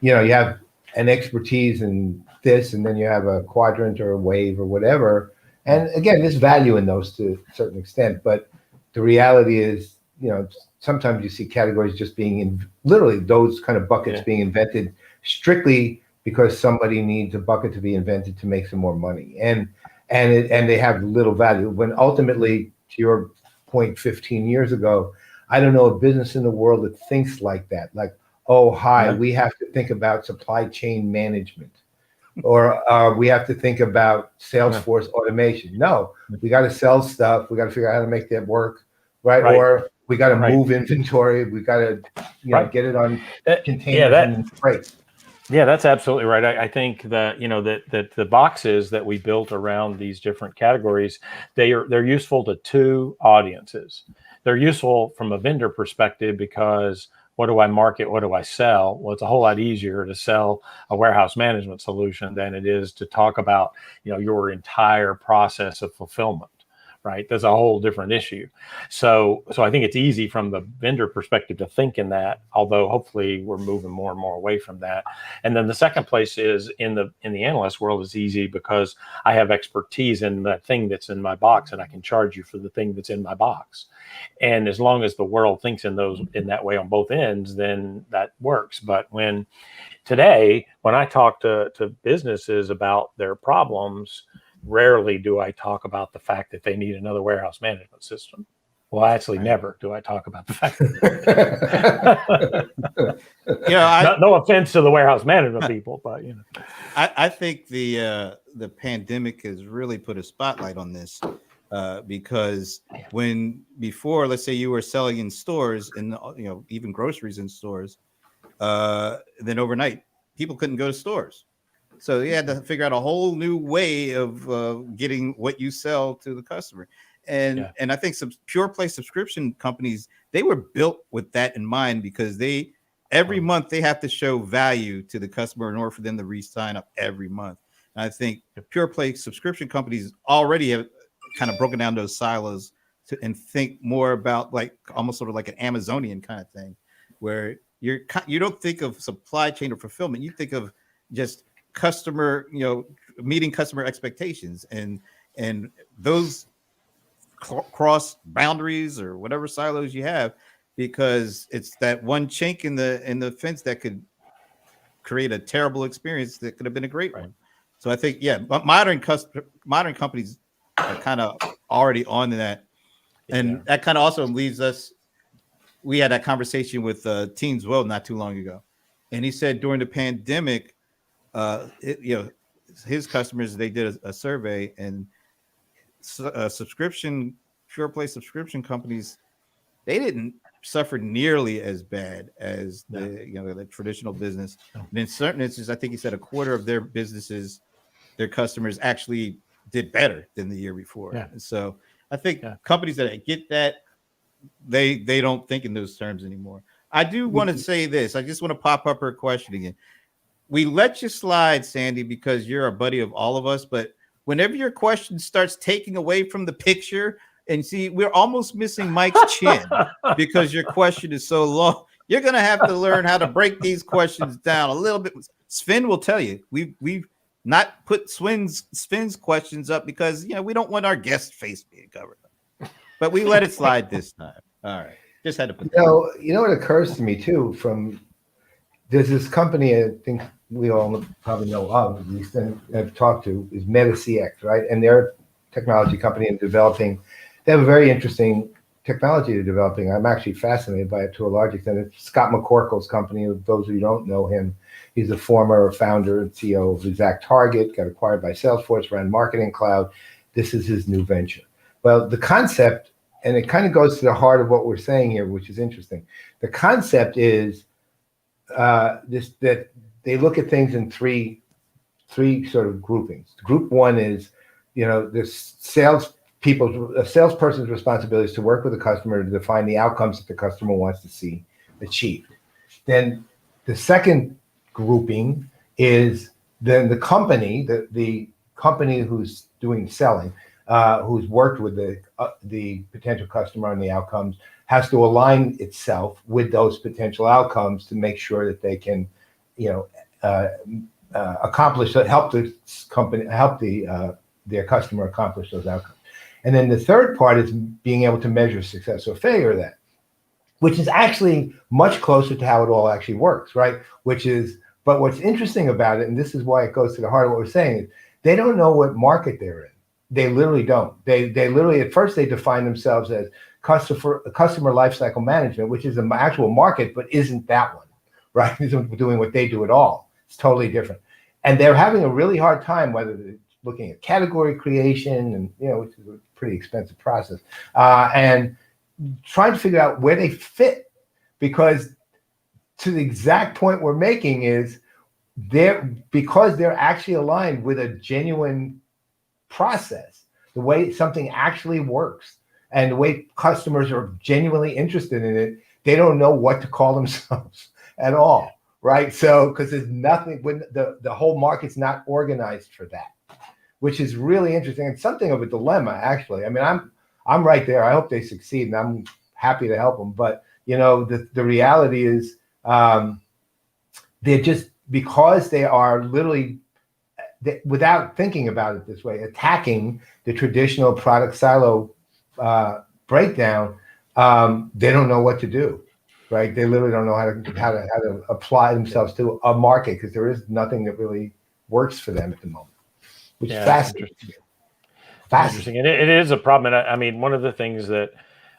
you have an expertise in this, and then you have a quadrant or a wave or whatever. And again, there's value in those to a certain extent, but the reality is, sometimes you see categories just being literally those kind of buckets being invented strictly because somebody needs a bucket to be invented to make some more money, and they have little value. When ultimately, to your point, 15 years ago, I don't know a business in the world that thinks like that. Like, oh, hi, we have to think about supply chain management, or we have to think about Salesforce automation. No, we got to sell stuff. We got to figure out how to make that work, right? Or we got to move inventory. We got to, get it on containers and freight. Yeah, that's absolutely right. I think that that the boxes that we built around these different categories, they're useful to two audiences. They're useful from a vendor perspective because what do I market? What do I sell? Well, it's a whole lot easier to sell a warehouse management solution than it is to talk about your entire process of fulfillment. Right, that's a whole different issue. So I think it's easy from the vendor perspective to think in that, although hopefully we're moving more and more away from that. And then the second place is in the analyst world is easy because I have expertise in that thing that's in my box, and I can charge you for the thing that's in my box. And as long as the world thinks in that way on both ends, then that works. But when I talk to businesses about their problems, rarely do I talk about the fact that they need another warehouse management system. Well, actually, never do I talk about the fact that no offense to the warehouse management people, but I think the pandemic has really put a spotlight on this because when before, let's say you were selling in stores and even groceries in stores, then overnight people couldn't go to stores. So you had to figure out a whole new way of getting what you sell to the customer. And I think some pure play subscription companies, they were built with that in mind because every month they have to show value to the customer in order for them to re-sign up every month. And I think pure play subscription companies already have kind of broken down those silos and think more about almost sort of like an Amazonian kind of thing, where you don't think of supply chain or fulfillment. You think of just customer, meeting customer expectations, and those cross boundaries or whatever silos you have, because it's that one chink in the fence that could create a terrible experience that could have been a great one. So I think modern companies are kind of already on that, and that kind of also leaves us. We had that conversation with Teams World not too long ago, and he said during the pandemic, his customers, they did a survey, and pure play subscription companies, they didn't suffer nearly as bad as the traditional business. And in certain instances, I think he said a quarter of their businesses, their customers actually did better than the year before. And so I think companies that get that, they don't think in those terms anymore. I do want to say this. I just want to pop up her question again. We let you slide, Sandy, because you're a buddy of all of us. But whenever your question starts taking away from the picture, and see, we're almost missing Mike's chin because your question is so long. You're going to have to learn how to break these questions down a little bit. Sven will tell you, we've not put Sven's questions up because, we don't want our guest face being covered up. But we let it slide this time. All right. Just had to put that. What occurs to me, too, there's this company I think we all probably know of, at least, and have talked to, is MetaCX, right? And they're a technology company and they have a very interesting technology they're developing. I'm actually fascinated by it to a large extent. It's Scott McCorkle's company. Those of you who don't know him, he's the former founder and CEO of ExactTarget, got acquired by Salesforce, ran Marketing Cloud. This is his new venture. Well, the concept, and it kind of goes to the heart of what we're saying here, which is interesting. The concept is that they look at things in three sort of groupings. Group one is, the a salesperson's responsibility is to work with the customer to define the outcomes that the customer wants to see achieved. Then the second grouping is then the company, the company who's doing selling, who's worked with the potential customer on the outcomes, has to align itself with those potential outcomes to make sure that they can, help their customer accomplish those outcomes. And then the third part is being able to measure success or failure of that, which is actually much closer to how it all actually works, right? But what's interesting about it, and this is why it goes to the heart of what we're saying, is they don't know what market they're in. They literally don't. They literally, at first, they define themselves as customer lifecycle management, which is an actual market, but isn't that one, right? Isn't doing what they do at all. It's totally different. And they're having a really hard time, whether they're looking at category creation, and which is a pretty expensive process, and trying to figure out where they fit, because to the exact point we're making is because they're actually aligned with a genuine process, the way something actually works, and the way customers are genuinely interested in it, they don't know what to call themselves at all, right? So because there's nothing, when the whole market's not organized for that, which is really interesting and something of a dilemma, actually. I mean, I'm right there. I hope they succeed, and I'm happy to help them. But the reality is, they're just, because they are literally, without thinking about it this way, attacking the traditional product silo breakdown. They don't know what to do, right? They literally don't know how to apply themselves to a market, because there is nothing that really works for them at the moment, which is fascinating. Interesting. And it is a problem. And I mean, one of the things that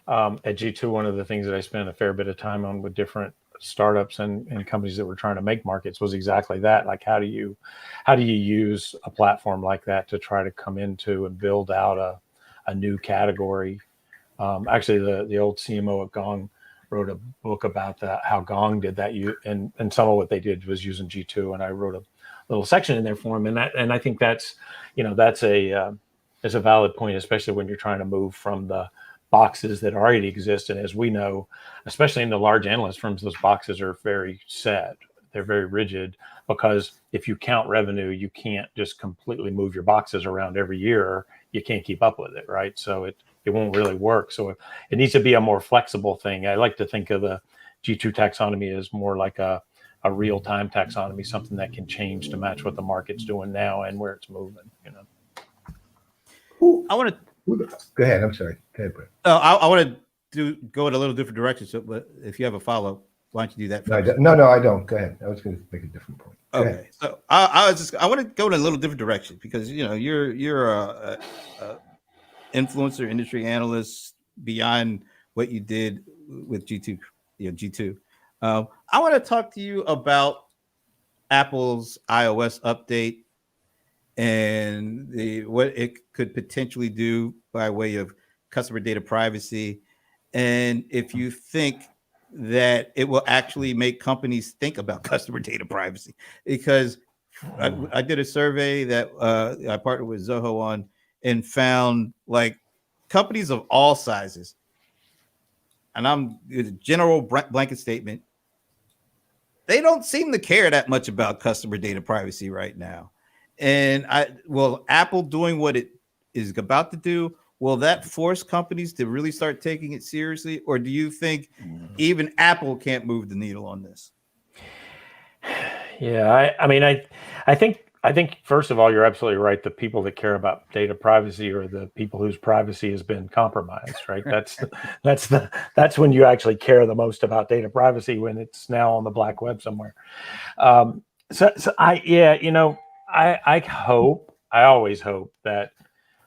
at G2, one of the things that I spent a fair bit of time on with different startups and companies that were trying to make markets was exactly that. Like, how do you use a platform like that to try to come into and build out a new category? Actually, the old CMO at Gong wrote a book about how Gong did that. And some of what they did was using G2, and I wrote a little section in there for him. And I think that's a valid point, especially when you're trying to move from the boxes that already exist. And as we know, especially in the large analyst firms, those boxes are very set. They're very rigid, because if you count revenue, you can't just completely move your boxes around every year. You can't keep up with it, right? So it won't really work. So it needs to be a more flexible thing. I like to think of the G2 taxonomy as more like a real-time taxonomy, something that can change to match what the market's doing now and where it's moving. I want to go ahead. I'm sorry. Go ahead, Brett. I want to go in a little different direction. So, but if you have a follow, why don't you do that first? No, I don't. Go ahead. I was going to make a different point. Go Okay. ahead. So I want to go in a little different direction, because you're a influencer, industry analyst beyond what you did with G2. G2. I want to talk to you about Apple's iOS update and what it could potentially do by way of customer data privacy, and if you think that it will actually make companies think about customer data privacy. Because I did a survey that I partnered with Zoho on, and found like companies of all sizes, and it's a general blanket statement, they don't seem to care that much about customer data privacy right now. And Apple doing what it is about to do, will that force companies to really start taking it seriously? Or do you think even Apple can't move the needle on this? Yeah, I think first of all, you're absolutely right. The people that care about data privacy are the people whose privacy has been compromised, right? That's when you actually care the most about data privacy, when it's now on the black web somewhere. I always hope that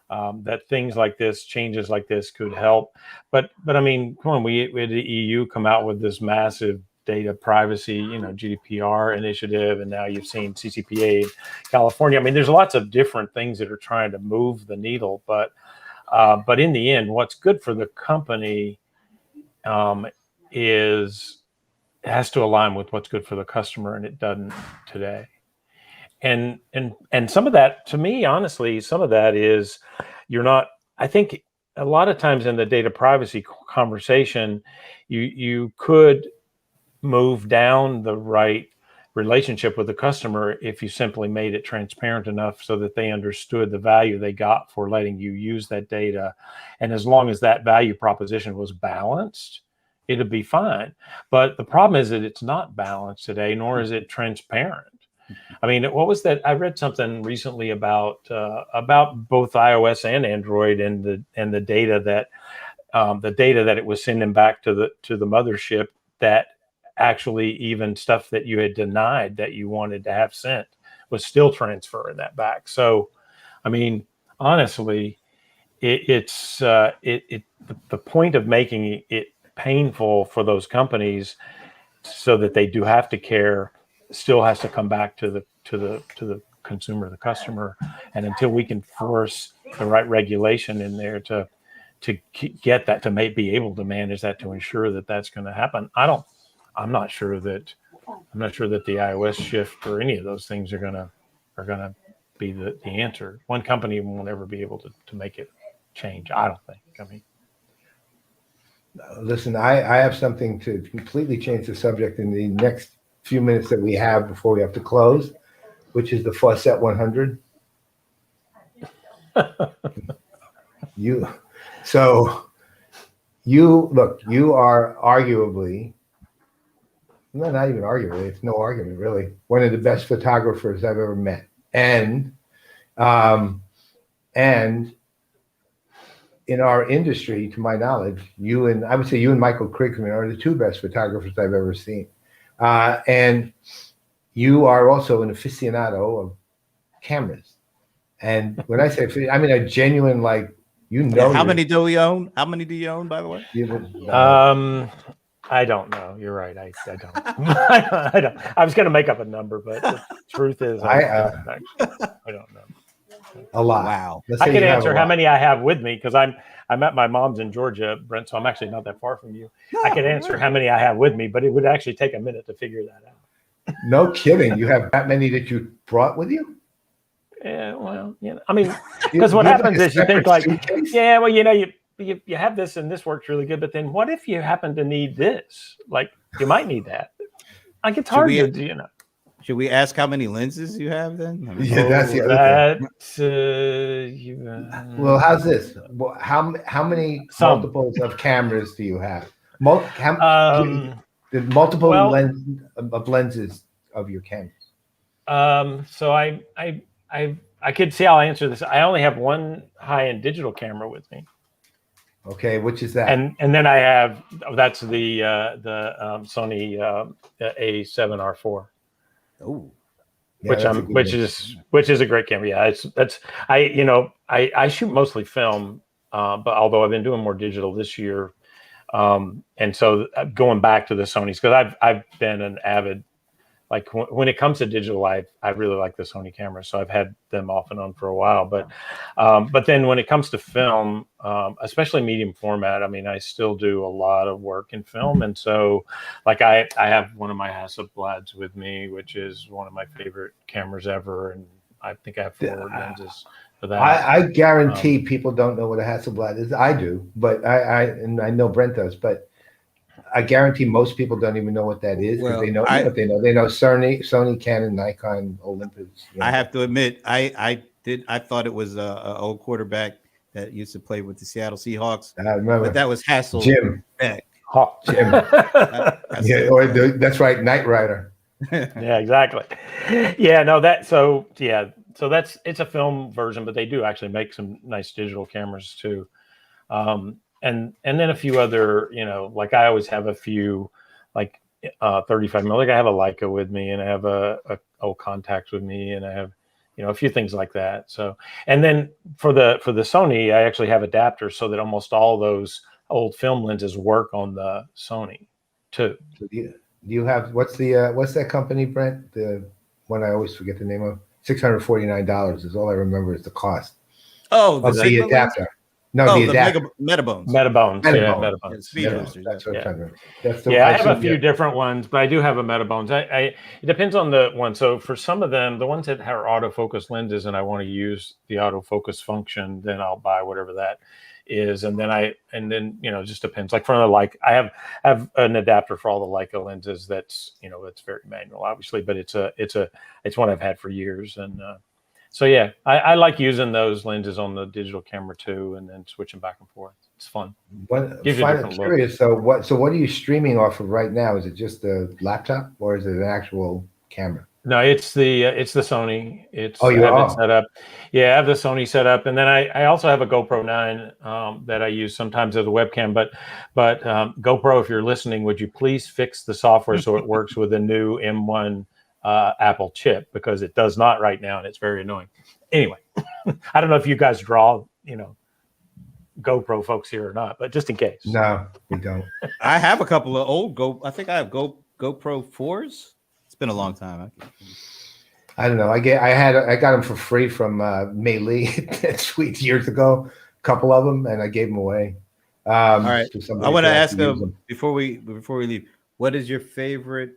that things like this, changes like this, could help. But I mean, come on, we had the EU come out with this massive data privacy, GDPR initiative, and now you've seen CCPA in California. I mean, there's lots of different things that are trying to move the needle, but in the end, what's good for the company has to align with what's good for the customer, and it doesn't today. And some of that, to me, honestly, some of that is I think a lot of times in the data privacy conversation, you could move down the right relationship with the customer if you simply made it transparent enough so that they understood the value they got for letting you use that data. And as long as that value proposition was balanced, it'd be fine. But the problem is that it's not balanced today, nor is it transparent. I mean, what was that? I read something recently about both iOS and Android, and the data that it was sending back to the mothership, that actually even stuff that you had denied that you wanted to have sent was still transferring that back. So, I mean, honestly, it's the point of making it painful for those companies so that they do have to care still has to come back to the consumer, the customer. And until we can force the right regulation in there to get that, to be able to manage that, to ensure that that's going to happen, I'm not sure that I'm not sure that the iOS shift or any of those things are gonna be the answer. One company won't ever be able to make it change. I don't think. I mean, Listen, I have something to completely change the subject in the next few minutes that we have before we have to close, which is the Fauscette 100. You are arguably, no, not even arguably, it's no argument really, one of the best photographers I've ever met. And in our industry, to my knowledge, I would say you and Michael Krigman are the two best photographers I've ever seen. And you are also an aficionado of cameras. And when I say, I mean a genuine, like, How many do we own? How many do you own, by the way? I don't know. You're right. I don't. I don't. I was going to make up a number, but the truth is, I don't know. A lot. Wow. I can answer how many I have with me because I'm at my mom's in Georgia, Brent. So I'm actually not that far from you. I can answer how many I have with me, but it would actually take a minute to figure that out. No kidding. You have that many that you brought with you? Yeah. Well, I mean, because what happens is you think like, yeah, well, you have this and this works really good, but then what if you happen to need this? Like you might need that. Like it's hard to. Should we ask how many lenses you have then? I mean, that's the other thing. Well, how's this? Well, how many multiples of cameras do you have? Multiple lenses of your cameras. So I could see how I answer this. I only have one high-end digital camera with me. Okay, which is that? And then I have that's the Sony A7R4. Oh, yeah, which is a great camera. Yeah, I shoot mostly film, but although I've been doing more digital this year, and so going back to the Sonys because I've been an avid. Like when it comes to digital, I really like the Sony cameras, so I've had them off and on for a while. But then when it comes to film, especially medium format, I mean, I still do a lot of work in film, and so like I have one of my Hasselblads with me, which is one of my favorite cameras ever, and I think I have 4 lenses for that. I guarantee people don't know what a Hasselblad is. I do, but I know Brent does, but. I guarantee most people don't even know what that is because they know what they know. They know Sony, Canon, Nikon, Olympus. I have to admit, I thought it was a old quarterback that used to play with the Seattle Seahawks. I remember, but that was Hassel. Jim. Jim. That's right, Knight Rider. Yeah, exactly. Yeah, no, so it's a film version, but they do actually make some nice digital cameras too. And then a few other, like I always have a few, like 35 mil. Like I have a Leica with me, and I have a old Contax with me, and I have, a few things like that. So, and then for the Sony, I actually have adapters so that almost all those old film lenses work on the Sony too. So do you have what's that company, Brent? The one I always forget the name of. $649 is all I remember is the cost. Oh, the adapter. No, the adapter. Metabones. Metabones. Yeah, Metabones. That's what I'm talking about. I have a few different ones, but I do have a Metabones. It depends on the one. So for some of them, the ones that are autofocus lenses and I want to use the autofocus function, then I'll buy whatever that is. And then it just depends. Like I have an adapter for all the Leica lenses that's very manual, obviously, but it's one I've had for years. And so yeah, I like using those lenses on the digital camera too, and then switching back and forth. It's fun. I'm curious. So what are you streaming off of right now? Is it just a laptop or is it an actual camera? No, it's the Sony. It set up. Yeah, I have the Sony set up, and then I also have a GoPro 9 that I use sometimes as a webcam. But GoPro, if you're listening, would you please fix the software so it works with the new M1 Apple chip, because it does not right now, and it's very annoying. Anyway, I don't know if you guys draw, GoPro folks here or not, but just in case. No, we don't. I have a couple of old I think I have GoPro 4s. It's been a long time. I don't know. I got them for free from Meili at Sweets years ago. A couple of them, and I gave them away. All right. I want to ask them before we leave. What is your favorite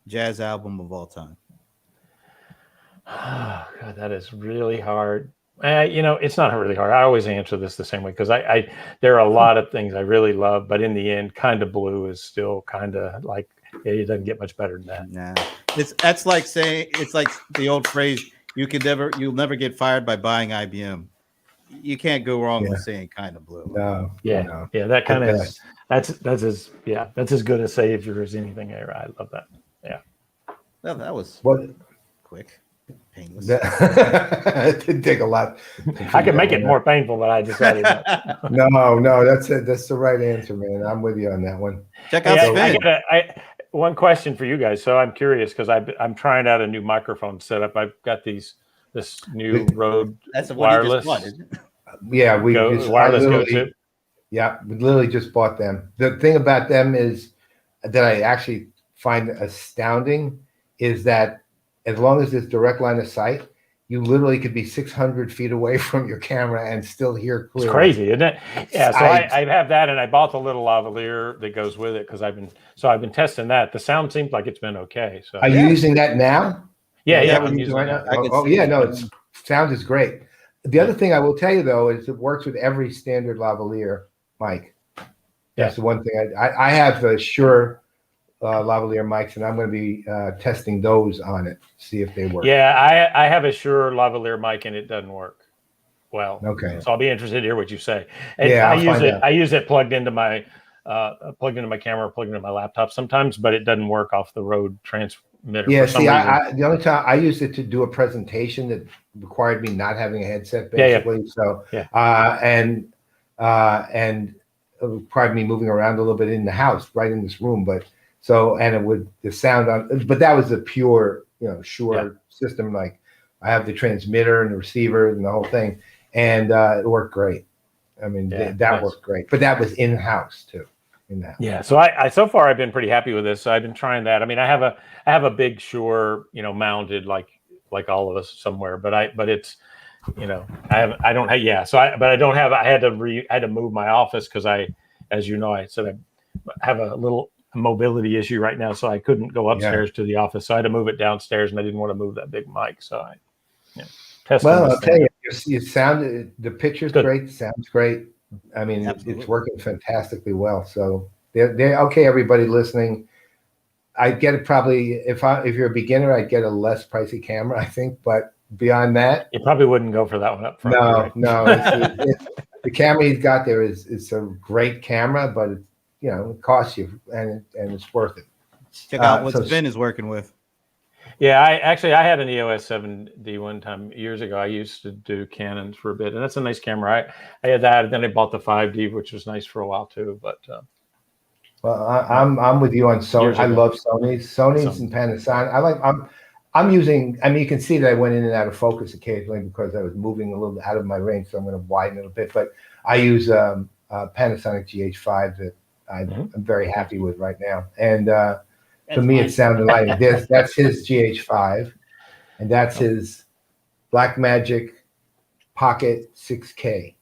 jazz album of all time? Oh, God, that is really hard. It's not really hard. I always answer this the same way because there are a lot of things I really love, but in the end, Kind of Blue is still kind of like it doesn't get much better than that. Nah, that's like saying it's like the old phrase: you'll never get fired by buying IBM. You can't go wrong with saying Kind of Blue. No, Yeah, no. yeah, that kind of best. that's as good a savior as anything ever. I love that. Yeah. Well, that was What? quick, painless. It didn't take a lot. I could make it more painful, but I decided not. No, that's it. That's the right answer, man. I'm with you on that one. Check out Hey, Spin. one question for you guys. So I'm curious because I'm trying out a new microphone setup. I've got this new Rode That's the one you wireless. just bought, isn't it? Yeah, we just wireless literally, go-to. yeah, we literally just bought them. The thing about them is that I actually find astounding is that as long as it's direct line of sight, you literally could be 600 feet away from your camera and still hear clearly. It's crazy, isn't it? Yeah. So I have that, and I bought the little lavalier that goes with it because I've been testing that. The sound seems like it's been okay. So Are you using that now? Yeah, Is that yeah. what I'm you're using doing right that. now? Oh, yeah, no, sound is great. The other thing I will tell you though is it works with every standard lavalier mic. That's the one thing I have the Shure lavalier mics, and I'm going to be testing those on it, see if they work. Yeah, I have a Shure lavalier mic, and it doesn't work well. Okay. So I'll be interested to hear what you say. And Yeah, I use it plugged into my camera, plugged into my laptop sometimes, but it doesn't work off the Rode transmitter. Yeah, for some see, reason. the only time I used it to do a presentation that required me not having a headset, basically. So, and it required me moving around a little bit in the house, right in this room. But and it would the sound on, but that was a pure, Shure system. Like I have the transmitter and the receiver and the whole thing, and it worked great. I mean, that worked great, but that was in house too. Yeah, so I so far I've been pretty happy with this. So I've been trying that. I mean, I have a big Shure, mounted like all of us somewhere, but it's, I don't have, so I don't have. I had to move my office because as you know, I said I have a little mobility issue right now, so I couldn't go upstairs to the office, so I had to move it downstairs, and I didn't want to move that big mic, so I tested. Well, I'll tell you, you sound the picture's great, the sound's great. I mean, it's working fantastically well. So they're okay. Everybody listening, I get it. Probably if you're a beginner, I'd get a less pricey camera, I think. But beyond that, you probably wouldn't go for that one up front. No. The camera he's got there is a great camera, but it costs you, and it's worth it. Check out what Spin is working with. Yeah, I had an EOS 7D one time years ago. I used to do Canons for a bit, and that's a nice camera. I had that, and then I bought the 5D, which was nice for a while too. But well, I'm with you on Sony. I love Sony's and Panasonic. I'm using. I mean, you can see that I went in and out of focus occasionally because I was moving a little out of my range, so I'm going to widen it a bit. But I use Panasonic GH5 that I'm very happy with right now, and. To me, it sounded like this. That's his GH5, and that's his Blackmagic Pocket 6K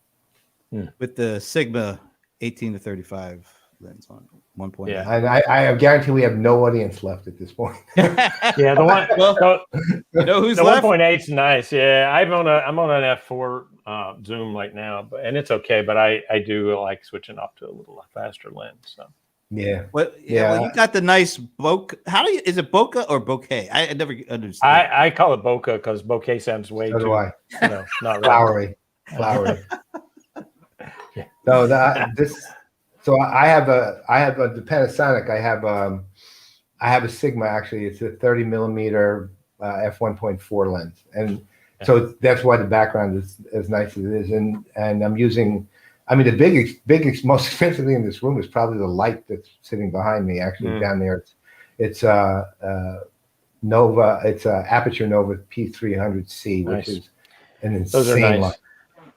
with the Sigma 18-35 lens on 1.8. Yeah, and I guarantee we have no audience left at this point. Yeah, the one. Well, you know who's the left? 1.8's nice. Yeah, I'm on an f4 zoom right now, and it's okay. But I do like switching off to a little faster lens. So. Yeah. Well, you got the nice bokeh. Is it bokeh or bouquet? I never understood. I call it bokeh because bouquet sounds way too not flowery. Yeah. No, so I have the Panasonic. I have a Sigma actually. It's a 30 millimeter f1.4 lens, and so that's why the background is as nice as it is. And I'm using. I mean, the biggest, most expensive thing in this room is probably the light that's sitting behind me. Actually, down there, it's Nova. It's Aperture Nova P300C, which is an insane light.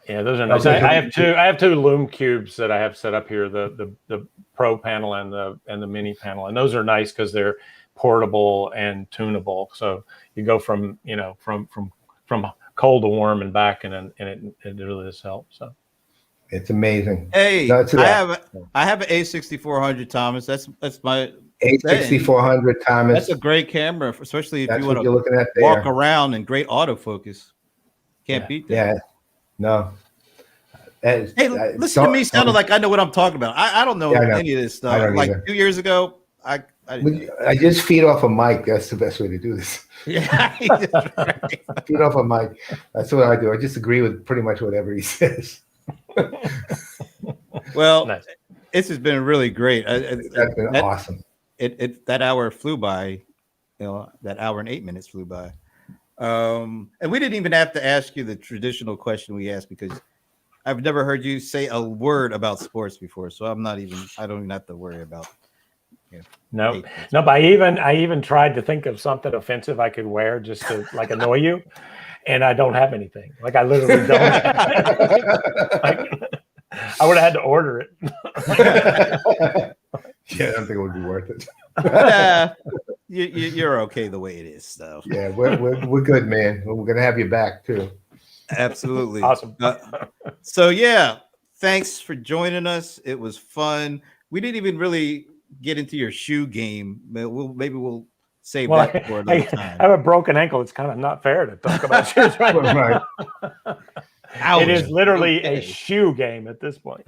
Yeah, those are nice. I have two Lume cubes that I have set up here, the Pro panel and the Mini panel, and those are nice because they're portable and tunable. So you go from from cold to warm and back, and it really does help. So. It's amazing. Hey, I have an A6400, Thomas. That's my A6400 Thomas. That's a great camera, especially if That's you what want you're to looking at walk there. around in great autofocus. Can't Yeah. beat that. Yeah. No. Hey, listen to me sounding like I know what I'm talking about. I don't know Yeah, I know. any of this I stuff. don't Like either. 2 years ago, I didn't know. I just feed off a mic. That's the best way to do this. Yeah. Right. Feed off a mic. That's what I do. I just agree with pretty much whatever he says. Well, Nice. this has been really great. That's been awesome. That hour flew by. That hour and 8 minutes flew by. And we didn't even have to ask you the traditional question we asked because I've never heard you say a word about sports before. So I don't even have to worry about. No, but I even tried to think of something offensive I could wear just to like annoy you, and I don't have anything. Like I literally don't. I would have had to order it. Yeah, I don't think it would be worth it. You're okay the way it is, though. Yeah, we're good, man. We're gonna have you back too. Absolutely. Awesome. So yeah, thanks for joining us. It was fun. We didn't even really get into your shoe game. Maybe we'll save that for another time. I have a broken ankle. It's kind of not fair to talk about shoes right now. Right. It is literally a shoe game at this point.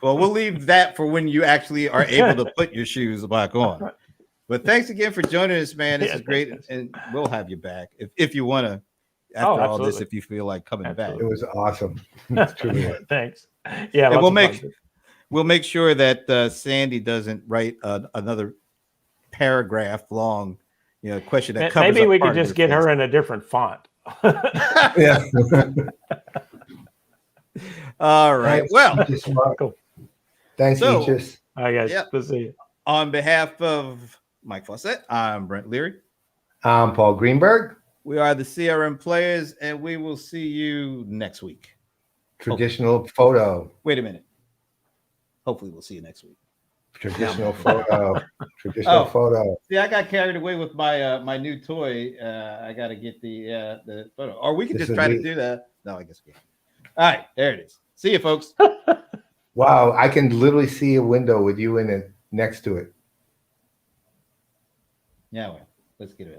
Well, we'll leave that for when you actually are able to put your shoes back on. But thanks again for joining us, man. This is great, and we'll have you back if you want to. After all this, if you feel like coming back, it was awesome. It's truly. Thanks. Yeah, and we'll make sure that Sandy doesn't write another paragraph long, question that covers. Maybe we could just get her in a different font. Yeah. All right. Well, cool. Thanks, Eachus. All right, guys. We'll see you. On behalf of Mike Fauscette, I'm Brent Leary. I'm Paul Greenberg. We are the CRM Playaz, and we will see you next week. Traditional photo. Wait a minute. Hopefully, we'll see you next week. Traditional photo. Traditional photo. See, I got carried away with my my new toy. I got to get the photo, or we could just try to do that. No, I guess we can't. All right, there it is. See you, folks. Wow, I can literally see a window with you in it next to it. Yeah, well, let's get it.